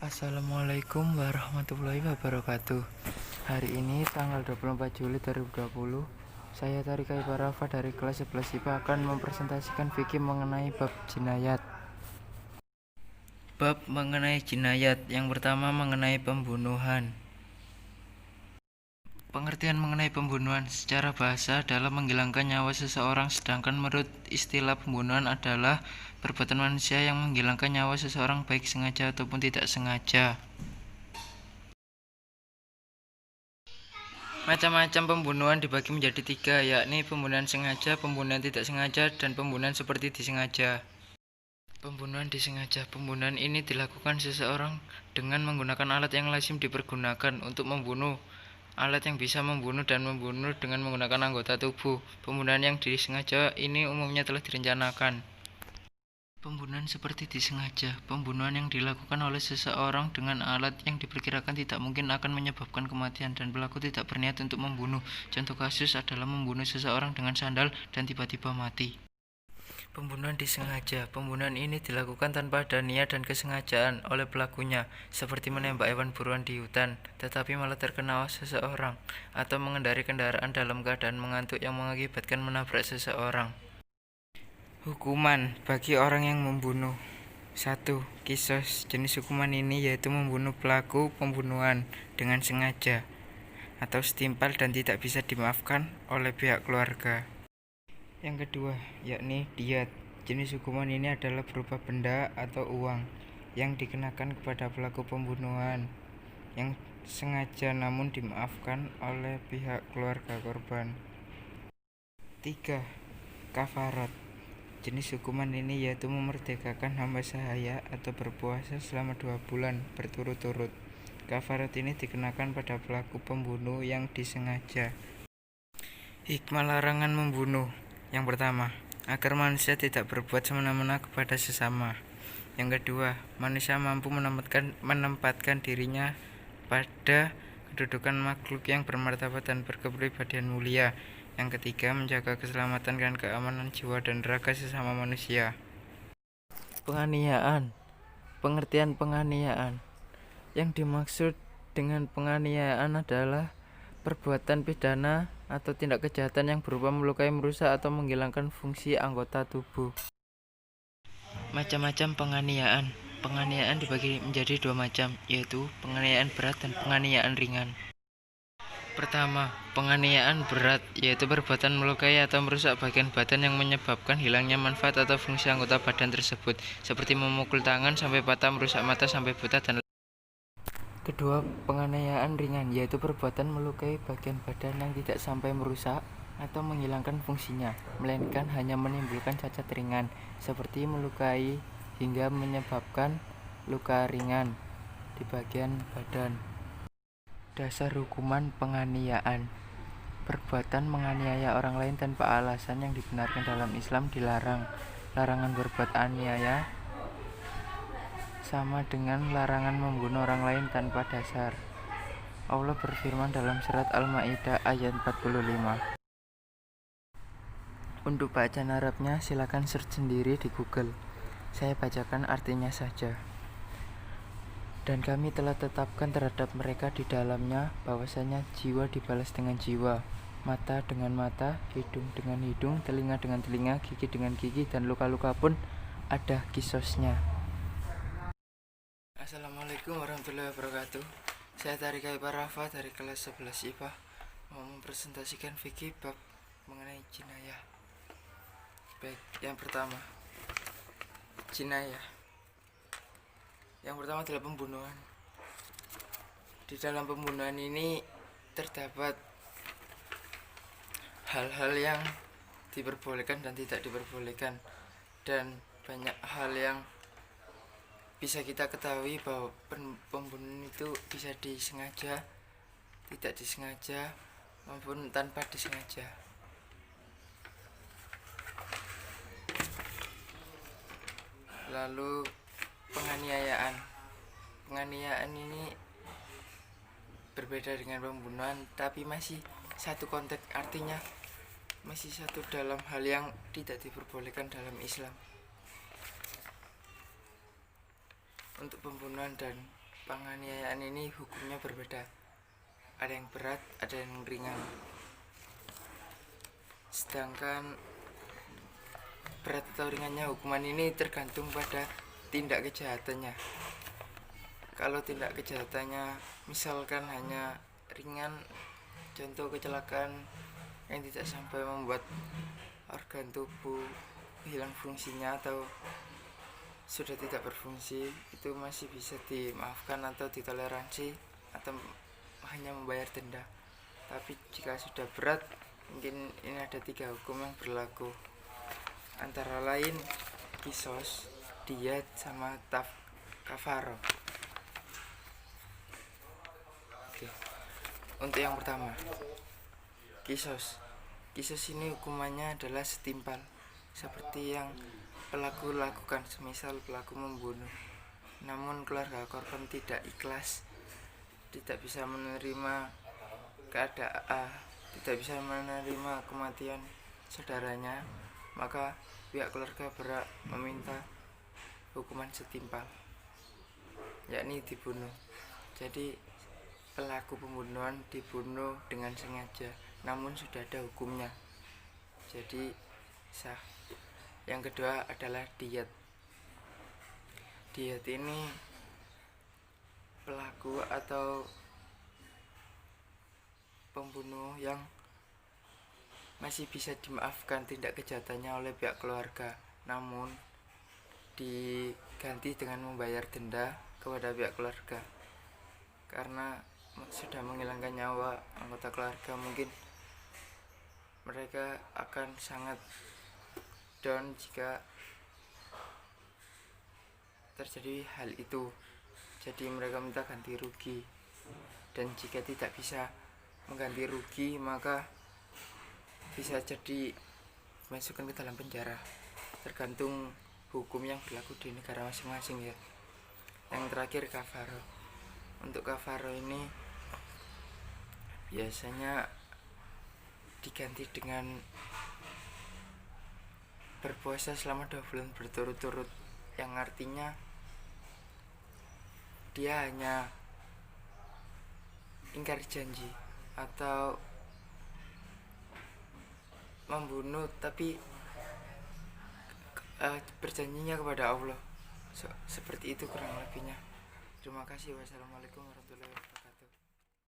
Assalamualaikum warahmatullahi wabarakatuh. Hari ini tanggal 24 Juli 2020, saya Tarika Ibarafa dari kelas 11 IPA akan mempresentasikan fikih mengenai bab jinayat. Bab mengenai jinayat yang pertama mengenai pembunuhan. Pengertian mengenai pembunuhan secara bahasa adalah menghilangkan nyawa seseorang, sedangkan menurut istilah pembunuhan adalah perbuatan manusia yang menghilangkan nyawa seseorang baik sengaja ataupun tidak sengaja. Macam-macam pembunuhan dibagi menjadi tiga, yakni pembunuhan sengaja, pembunuhan tidak sengaja, dan pembunuhan seperti disengaja. Pembunuhan disengaja. Pembunuhan ini dilakukan seseorang dengan menggunakan alat yang lazim dipergunakan untuk membunuh. Alat yang bisa membunuh dan membunuh dengan menggunakan anggota tubuh. Pembunuhan yang disengaja ini umumnya telah direncanakan. Pembunuhan seperti disengaja. Pembunuhan yang dilakukan oleh seseorang dengan alat yang diperkirakan tidak mungkin akan menyebabkan kematian dan pelaku tidak berniat untuk membunuh. Contoh kasus adalah membunuh seseorang dengan sandal dan tiba-tiba mati. Pembunuhan disengaja. Pembunuhan ini dilakukan tanpa ada niat dan kesengajaan oleh pelakunya, seperti menembak hewan buruan di hutan, tetapi malah terkena seseorang, atau mengendarai kendaraan dalam keadaan mengantuk yang mengakibatkan menabrak seseorang. Hukuman bagi orang yang membunuh. 1. Kisos. Jenis hukuman ini yaitu membunuh pelaku pembunuhan dengan sengaja atau setimpal dan tidak bisa dimaafkan oleh pihak keluarga. Yang kedua, yakni diat. Jenis hukuman ini adalah berupa benda atau uang yang dikenakan kepada pelaku pembunuhan yang sengaja namun dimaafkan oleh pihak keluarga korban. 3. Kafarat. Jenis hukuman ini yaitu memerdekakan hamba sahaya atau berpuasa selama 2 bulan berturut-turut. Kafarat ini dikenakan pada pelaku pembunuh yang disengaja. Hikmah larangan membunuh. Yang pertama, agar manusia tidak berbuat semena-mena kepada sesama. Yang kedua, manusia mampu menempatkan dirinya pada kedudukan makhluk yang bermartabat dan berkepribadian mulia. Yang ketiga, menjaga keselamatan dan keamanan jiwa dan raga sesama manusia. Penganiayaan. Pengertian penganiayaan. Yang dimaksud dengan penganiayaan adalah perbuatan pidana atau tindak kejahatan yang berupa melukai, merusak, atau menghilangkan fungsi anggota tubuh. Macam-macam penganiayaan. Penganiayaan dibagi menjadi 2 macam, yaitu penganiayaan berat dan penganiayaan ringan. Pertama, penganiayaan berat, yaitu perbuatan melukai atau merusak bagian badan yang menyebabkan hilangnya manfaat atau fungsi anggota badan tersebut, seperti memukul tangan sampai patah, merusak mata sampai buta, dan kedua, penganiayaan ringan, yaitu perbuatan melukai bagian badan yang tidak sampai merusak atau menghilangkan fungsinya, melainkan hanya menimbulkan cacat ringan, seperti melukai hingga menyebabkan luka ringan di bagian badan. Dasar hukuman penganiayaan. Perbuatan menganiaya orang lain tanpa alasan yang dibenarkan dalam Islam dilarang. Larangan berbuat aniaya sama dengan larangan membunuh orang lain tanpa dasar. Allah berfirman dalam surat Al-Maidah ayat 45. Untuk bacaan Arabnya silakan search sendiri di Google. Saya bacakan artinya saja. Dan kami telah tetapkan terhadap mereka di dalamnya bahwasanya jiwa dibalas dengan jiwa, mata dengan mata, hidung dengan hidung, telinga dengan telinga, gigi dengan gigi, dan luka-luka pun ada kisosnya. Assalamualaikum warahmatullahi wabarakatuh. Saya Tarika Ibarafa dari kelas 11 IPA mau mempresentasikan fikih bab mengenai jinayah. Baik, yang pertama, jinayah. Yang pertama adalah pembunuhan. Di dalam pembunuhan ini terdapat hal-hal yang diperbolehkan dan tidak diperbolehkan, dan banyak hal yang bisa kita ketahui bahwa pembunuhan itu bisa disengaja, tidak disengaja, maupun tanpa disengaja. Lalu penganiayaan. Penganiayaan ini berbeda dengan pembunuhan, tapi masih satu konteks, artinya masih satu dalam hal yang tidak diperbolehkan dalam Islam. Untuk pembunuhan dan penganiayaan ini hukumnya berbeda, ada yang berat, ada yang ringan. Sedangkan berat atau ringannya hukuman ini tergantung pada tindak kejahatannya. Kalau tindak kejahatannya misalkan hanya ringan, contoh kecelakaan yang tidak sampai membuat organ tubuh hilang fungsinya atau sudah tidak berfungsi, itu masih bisa dimaafkan atau ditoleransi atau hanya membayar denda. Tapi jika sudah berat, mungkin ini ada 3 hukum yang berlaku, antara lain kisos, diyat, sama kafaro. Oke. Untuk yang pertama, kisos. Kisos ini hukumannya adalah setimpal seperti yang pelaku lakukan. Semisal pelaku membunuh, namun keluarga korban tidak ikhlas, tidak bisa menerima tidak bisa menerima kematian saudaranya, maka pihak keluarga berhak meminta hukuman setimpal, yakni dibunuh. Jadi pelaku pembunuhan dibunuh dengan sengaja, namun sudah ada hukumnya, jadi sah. Yang kedua adalah diyat. Diyat ini pelaku atau pembunuh yang masih bisa dimaafkan tindak kejahatannya oleh pihak keluarga, namun diganti dengan membayar denda kepada pihak keluarga, karena sudah menghilangkan nyawa anggota keluarga. Mungkin mereka akan sangat down jika terjadi hal itu, jadi mereka minta ganti rugi. Dan jika tidak bisa mengganti rugi, maka bisa jadi dimasukkan ke dalam penjara, tergantung hukum yang berlaku di negara masing-masing ya. Yang terakhir kafaro. Untuk kafaro ini biasanya diganti dengan berpuasa selama 2 bulan berturut-turut, yang artinya dia hanya ingkar janji atau membunuh tapi berjanjinya kepada Allah. Seperti itu kurang lebihnya. Terima kasih. Wassalamualaikum warahmatullahi wabarakatuh.